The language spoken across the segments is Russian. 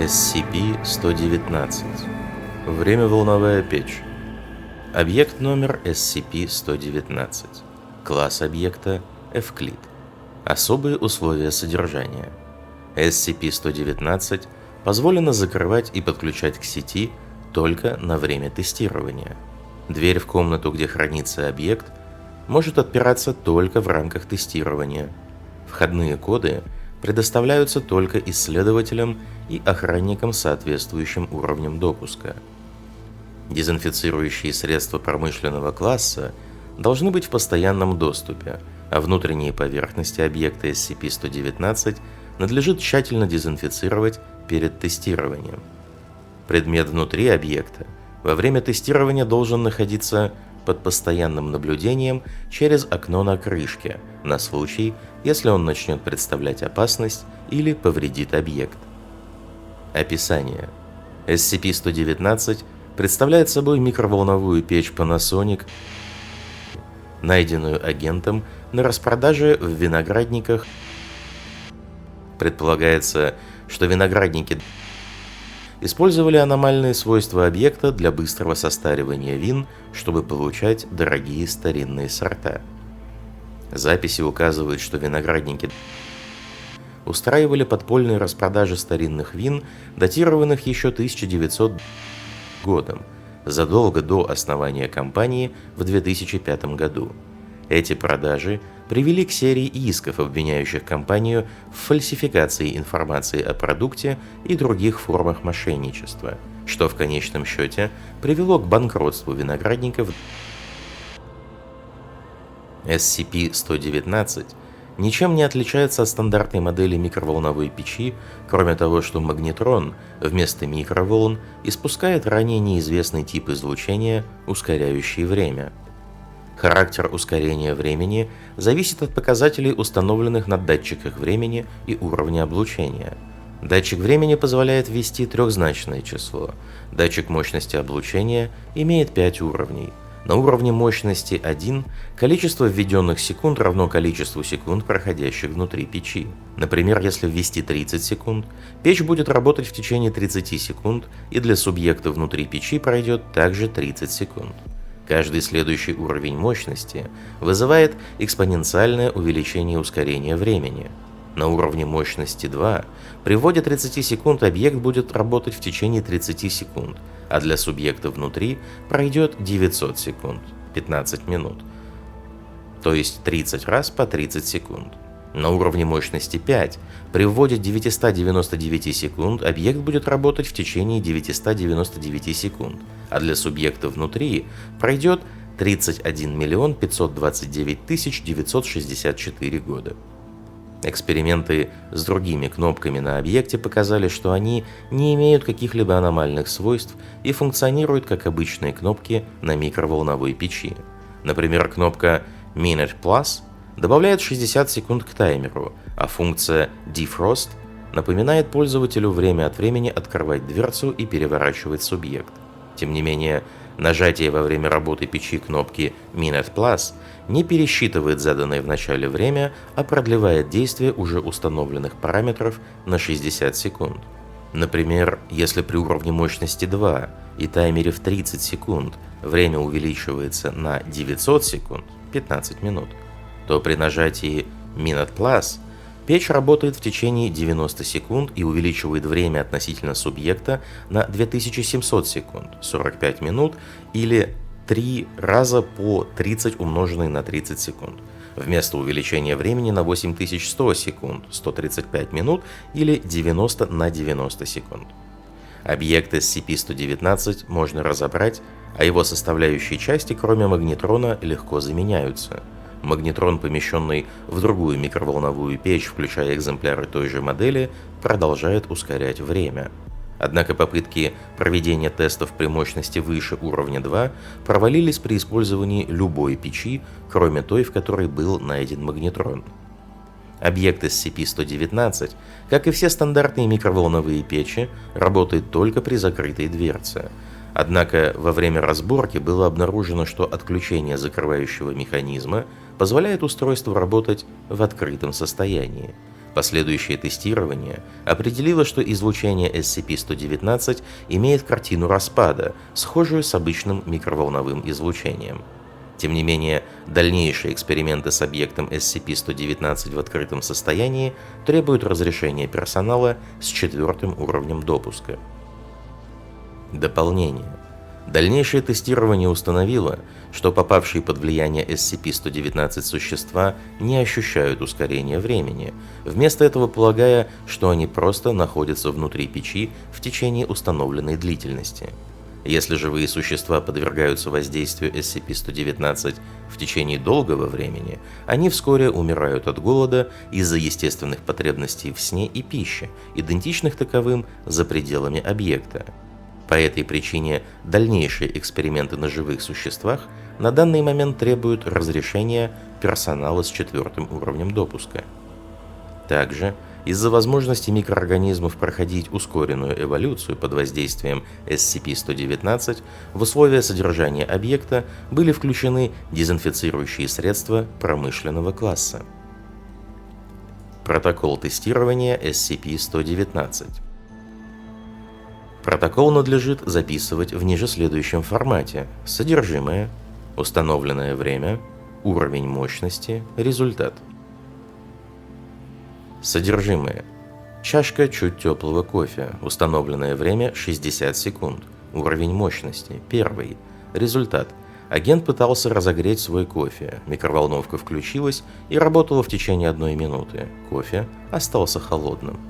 SCP-119. Времяволновая печь. Объект номер SCP-119. Класс объекта Эвклид. Особые условия содержания. SCP-119 позволено закрывать и подключать к сети только на время тестирования. Дверь в комнату, где хранится объект, может отпираться только в рамках тестирования. Входные коды предоставляются только исследователям и охранникам с соответствующим уровнем допуска. Дезинфицирующие средства промышленного класса должны быть в постоянном доступе, а внутренние поверхности объекта SCP-119 надлежит тщательно дезинфицировать перед тестированием. Предмет внутри объекта во время тестирования должен находиться под постоянным наблюдением через окно на крышке, на случай, если он начнет представлять опасность или повредит объект. Описание. SCP-119 представляет собой микроволновую печь Panasonic, найденную агентом на распродаже в виноградниках. Предполагается, что виноградники использовали аномальные свойства объекта для быстрого состаривания вин, чтобы получать дорогие старинные сорта. Записи указывают, что виноградники устраивали подпольные распродажи старинных вин, датированных еще 1900 годом, задолго до основания компании в 2005 году. Эти продажи привели к серии исков, обвиняющих компанию в фальсификации информации о продукте и других формах мошенничества, что в конечном счете привело к банкротству виноградников. SCP-119 ничем не отличается от стандартной модели микроволновой печи, кроме того, что магнетрон вместо микроволн испускает ранее неизвестный тип излучения, ускоряющий время. Характер ускорения времени зависит от показателей, установленных на датчиках времени и уровня облучения. Датчик времени позволяет ввести трехзначное число. Датчик мощности облучения имеет 5 уровней. На уровне мощности 1 количество введенных секунд равно количеству секунд, проходящих внутри печи. Например, если ввести 30 секунд, печь будет работать в течение 30 секунд, и для субъекта внутри печи пройдет также 30 секунд. Каждый следующий уровень мощности вызывает экспоненциальное увеличение ускорения времени. На уровне мощности 2 при вводе 30 секунд объект будет работать в течение 30 секунд, а для субъекта внутри пройдет 900 секунд, 15 минут, то есть 30 раз по 30 секунд. На уровне мощности 5 при вводе 999 секунд объект будет работать в течение 999 секунд, а для субъекта внутри пройдет 31 529 964 года. Эксперименты с другими кнопками на объекте показали, что они не имеют каких-либо аномальных свойств и функционируют как обычные кнопки на микроволновой печи. Например, кнопка Minute Plus добавляет 60 секунд к таймеру, а функция Defrost напоминает пользователю время от времени открывать дверцу и переворачивать субъект. Тем не менее, нажатие во время работы печи кнопки Minute Plus не пересчитывает заданное в начале время, а продлевает действие уже установленных параметров на 60 секунд. Например, если при уровне мощности 2 и таймере в 30 секунд время увеличивается на 900 секунд, 15 минут, то при нажатии Minute Plus печь работает в течение 90 секунд и увеличивает время относительно субъекта на 2700 секунд, 45 минут или 3 раза по 30 умноженное на 30 секунд, вместо увеличения времени на 8100 секунд, 135 минут или 90 на 90 секунд. Объект SCP-119 можно разобрать, а его составляющие части, кроме магнетрона, легко заменяются. Магнетрон, помещенный в другую микроволновую печь, включая экземпляры той же модели, продолжает ускорять время. Однако попытки проведения тестов при мощности выше уровня 2 провалились при использовании любой печи, кроме той, в которой был найден магнетрон. Объект SCP-119, как и все стандартные микроволновые печи, работает только при закрытой дверце. Однако во время разборки было обнаружено, что отключение закрывающего механизма позволяет устройству работать в открытом состоянии. Последующее тестирование определило, что излучение SCP-119 имеет картину распада, схожую с обычным микроволновым излучением. Тем не менее, дальнейшие эксперименты с объектом SCP-119 в открытом состоянии требуют разрешения персонала с 4-м уровнем допуска. Дополнение. Дальнейшее тестирование установило, что попавшие под влияние SCP-119 существа не ощущают ускорения времени, вместо этого полагая, что они просто находятся внутри печи в течение установленной длительности. Если живые существа подвергаются воздействию SCP-119 в течение долгого времени, они вскоре умирают от голода из-за естественных потребностей в сне и пище, идентичных таковым за пределами объекта. По этой причине дальнейшие эксперименты на живых существах на данный момент требуют разрешения персонала с 4-м уровнем допуска. Также, из-за возможности микроорганизмов проходить ускоренную эволюцию под воздействием SCP-119, в условия содержания объекта были включены дезинфицирующие средства промышленного класса. Протокол тестирования SCP-119. Протокол надлежит записывать в ниже следующем формате: содержимое, установленное время, уровень мощности, результат. Содержимое. Чашка чуть теплого кофе, установленное время 60 секунд, уровень мощности 1. Результат. Агент пытался разогреть свой кофе, микроволновка включилась и работала в течение 1 минуты, кофе остался холодным.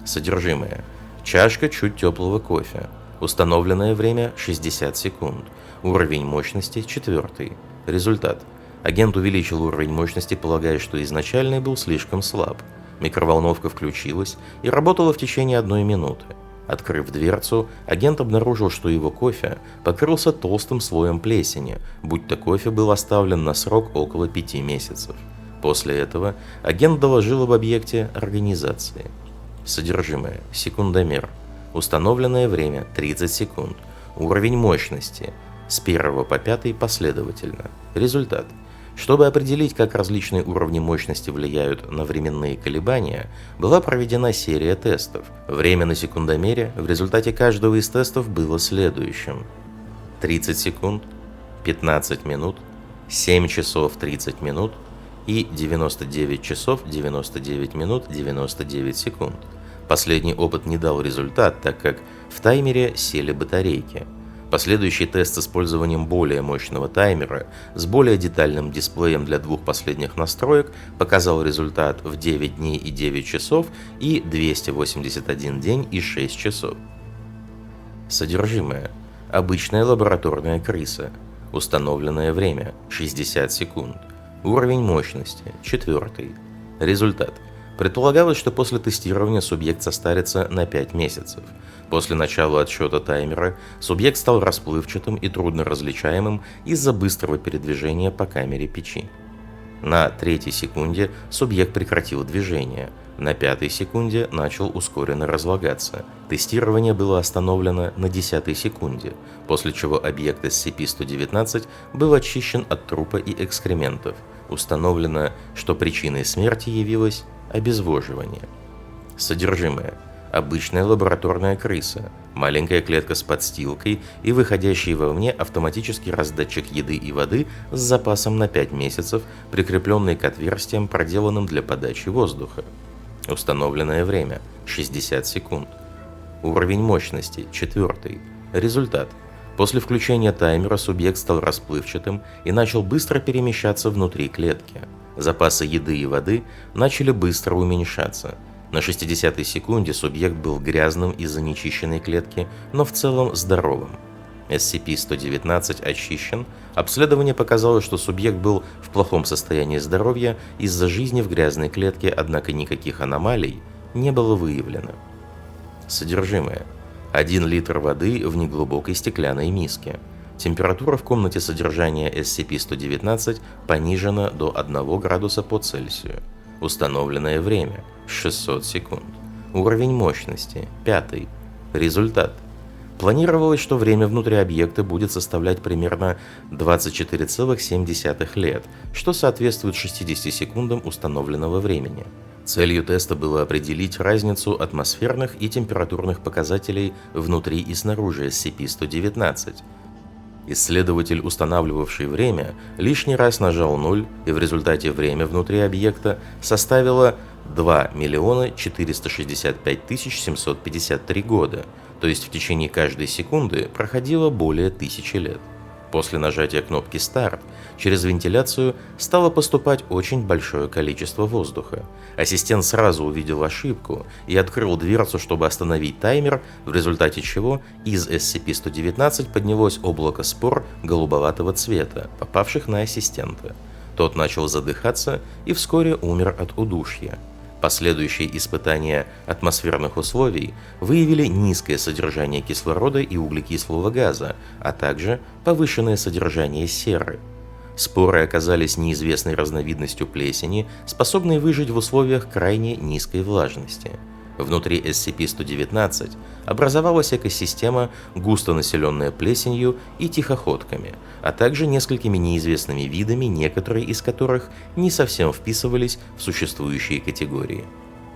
Содержимое. Чашка чуть теплого кофе. Установленное время 60 секунд. Уровень мощности 4. Результат. Агент увеличил уровень мощности, полагая, что изначальный был слишком слаб. Микроволновка включилась и работала в течение 1 минуты. Открыв дверцу, агент обнаружил, что его кофе покрылся толстым слоем плесени, будто кофе был оставлен на срок около 5 месяцев. После этого агент доложил об объекте организации. Содержимое. Секундомер. Установленное время 30 секунд. Уровень мощности с 1 по 5 последовательно. Результат. Чтобы определить, как различные уровни мощности влияют на временные колебания, была проведена серия тестов. Время на секундомере в результате каждого из тестов было следующим: 30 секунд, 15 минут, 7 часов 30 минут и 99 часов 99 минут 99 секунд. Последний опыт не дал результат, так как в таймере сели батарейки. Последующий тест с использованием более мощного таймера с более детальным дисплеем для 2 последних настроек показал результат в 9 дней и 9 часов и 281 день и 6 часов. Содержимое. Обычная лабораторная крыса. Установленное время 60 секунд. Уровень мощности 4. Результат. Предполагалось, что после тестирования субъект состарится на 5 месяцев. После начала отсчета таймера субъект стал расплывчатым и трудно различаемым из-за быстрого передвижения по камере печи. На 3-й секунде субъект прекратил движение, на 5-й секунде начал ускоренно разлагаться. Тестирование было остановлено на 10-й секунде, после чего объект SCP-119 был очищен от трупа и экскрементов. Установлено, что причиной смерти явилось обезвоживание. Содержимое. Обычная лабораторная крыса, маленькая клетка с подстилкой и выходящий вовне автоматический раздатчик еды и воды с запасом на 5 месяцев, прикрепленный к отверстиям, проделанным для подачи воздуха. Установленное время 60 секунд. Уровень мощности 4. Результат. После включения таймера субъект стал расплывчатым и начал быстро перемещаться внутри клетки. Запасы еды и воды начали быстро уменьшаться. На 60-й секунде субъект был грязным из-за нечищенной клетки, но в целом здоровым. SCP-119 очищен. Обследование показало, что субъект был в плохом состоянии здоровья из-за жизни в грязной клетке, однако никаких аномалий не было выявлено. Содержимое. 1 литр воды в неглубокой стеклянной миске. Температура в комнате содержания SCP-119 понижена до 1 градуса по Цельсию. Установленное время 600 секунд. Уровень мощности 5. Результат. Планировалось, что время внутри объекта будет составлять примерно 24,7 лет, что соответствует 60 секундам установленного времени. Целью теста было определить разницу атмосферных и температурных показателей внутри и снаружи SCP-119. Исследователь, устанавливавший время, лишний раз нажал 0, и в результате время внутри объекта составило 2 465 753 года, то есть в течение каждой секунды проходило более 1000 лет. После нажатия кнопки «Старт» через вентиляцию стало поступать очень большое количество воздуха. Ассистент сразу увидел ошибку и открыл дверцу, чтобы остановить таймер, в результате чего из SCP-119 поднялось облако спор голубоватого цвета, попавших на ассистента. Тот начал задыхаться и вскоре умер от удушья. Последующие испытания атмосферных условий выявили низкое содержание кислорода и углекислого газа, а также повышенное содержание серы. Споры оказались неизвестной разновидностью плесени, способной выжить в условиях крайне низкой влажности. Внутри SCP-119 образовалась экосистема, густонаселенная плесенью и тихоходками, а также несколькими неизвестными видами, некоторые из которых не совсем вписывались в существующие категории.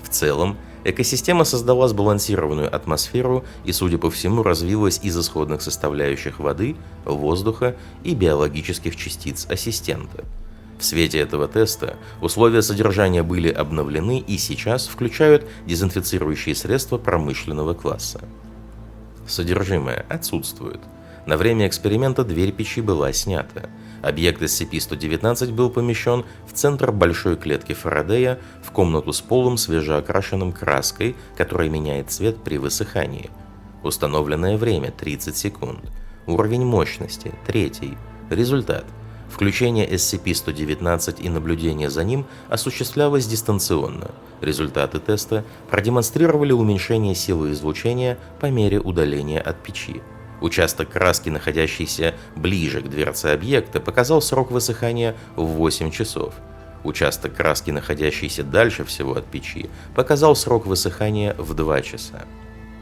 В целом, экосистема создала сбалансированную атмосферу и, судя по всему, развилась из исходных составляющих воды, воздуха и биологических частиц ассистента. В свете этого теста условия содержания были обновлены и сейчас включают дезинфицирующие средства промышленного класса. Содержимое отсутствует. На время эксперимента дверь печи была снята. Объект SCP-119 был помещен в центр большой клетки Фарадея в комнату с полом, свежеокрашенным краской, которая меняет цвет при высыхании. Установленное время 30 секунд. Уровень мощности 3. Результат. Включение SCP-119 и наблюдение за ним осуществлялось дистанционно. Результаты теста продемонстрировали уменьшение силы излучения по мере удаления от печи. Участок краски, находящийся ближе к дверце объекта, показал срок высыхания в 8 часов. Участок краски, находящийся дальше всего от печи, показал срок высыхания в 2 часа.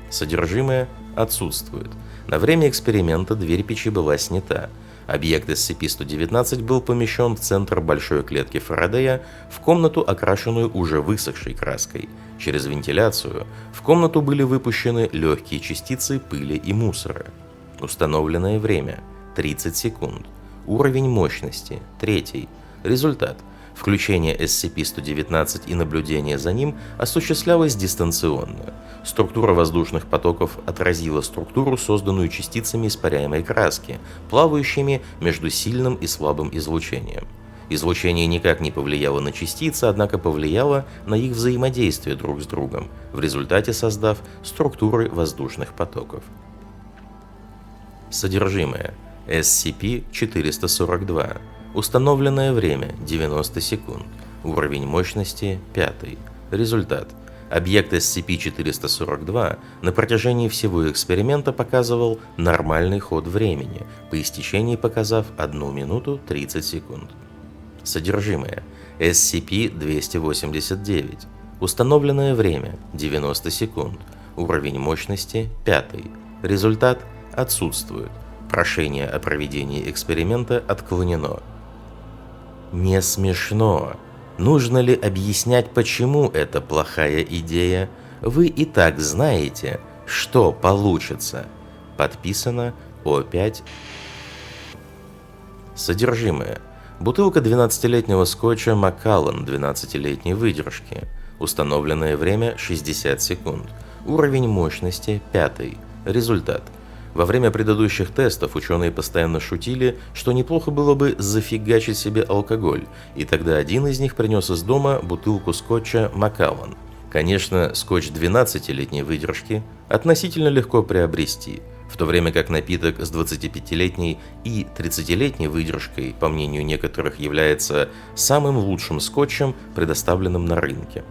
Содержимое отсутствует. На время эксперимента дверь печи была снята. Объект SCP-119 был помещен в центр большой клетки Фарадея в комнату, окрашенную уже высохшей краской. Через вентиляцию в комнату были выпущены легкие частицы пыли и мусора. Установленное время 30 секунд. Уровень мощности 3. Результат. Включение SCP-119 и наблюдение за ним осуществлялось дистанционно. Структура воздушных потоков отразила структуру, созданную частицами испаряемой краски, плавающими между сильным и слабым излучением. Излучение никак не повлияло на частицы, однако повлияло на их взаимодействие друг с другом, в результате создав структуры воздушных потоков. Содержимое. SCP-442. Установленное время 90 секунд. Уровень мощности 5. Результат. Объект SCP-442 на протяжении всего эксперимента показывал нормальный ход времени, по истечении показав 1 минуту 30 секунд. Содержимое. SCP-289. Установленное время 90 секунд. Уровень мощности 5. Результат отсутствует. Прошение о проведении эксперимента отклонено. Не смешно. Нужно ли объяснять, почему это плохая идея? Вы и так знаете, что получится. Подписано О5. Содержимое. Бутылка 12-летнего скотча Macallan 12-летней выдержки. Установленное время 60 секунд. Уровень мощности 5. Результат. Во время предыдущих тестов ученые постоянно шутили, что неплохо было бы зафигачить себе алкоголь, и тогда один из них принес из дома бутылку скотча Macallan. Конечно, скотч 12-летней выдержки относительно легко приобрести, в то время как напиток с 25-летней и 30-летней выдержкой, по мнению некоторых, является самым лучшим скотчем, предоставленным на рынке.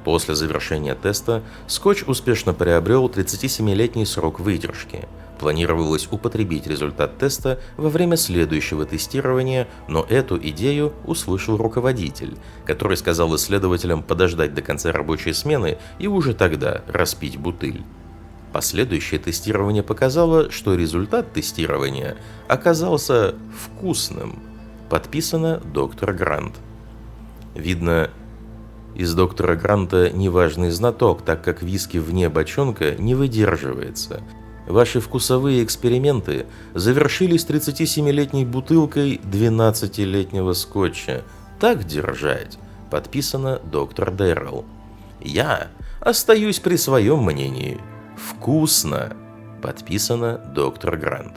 После завершения теста скотч успешно приобрел 37-летний срок выдержки. Планировалось употребить результат теста во время следующего тестирования, но эту идею услышал руководитель, который сказал исследователям подождать до конца рабочей смены и уже тогда распить бутыль. Последующее тестирование показало, что результат тестирования оказался вкусным. Подписано доктор Грант. Видно, Из доктора Гранта неважный знаток, так как виски вне бочонка не выдерживается. Ваши вкусовые эксперименты завершились 37-летней бутылкой 12-летнего скотча. Так держать. Подписано доктор Дэррелл. Я остаюсь при своем мнении. Вкусно. Подписано доктор Грант.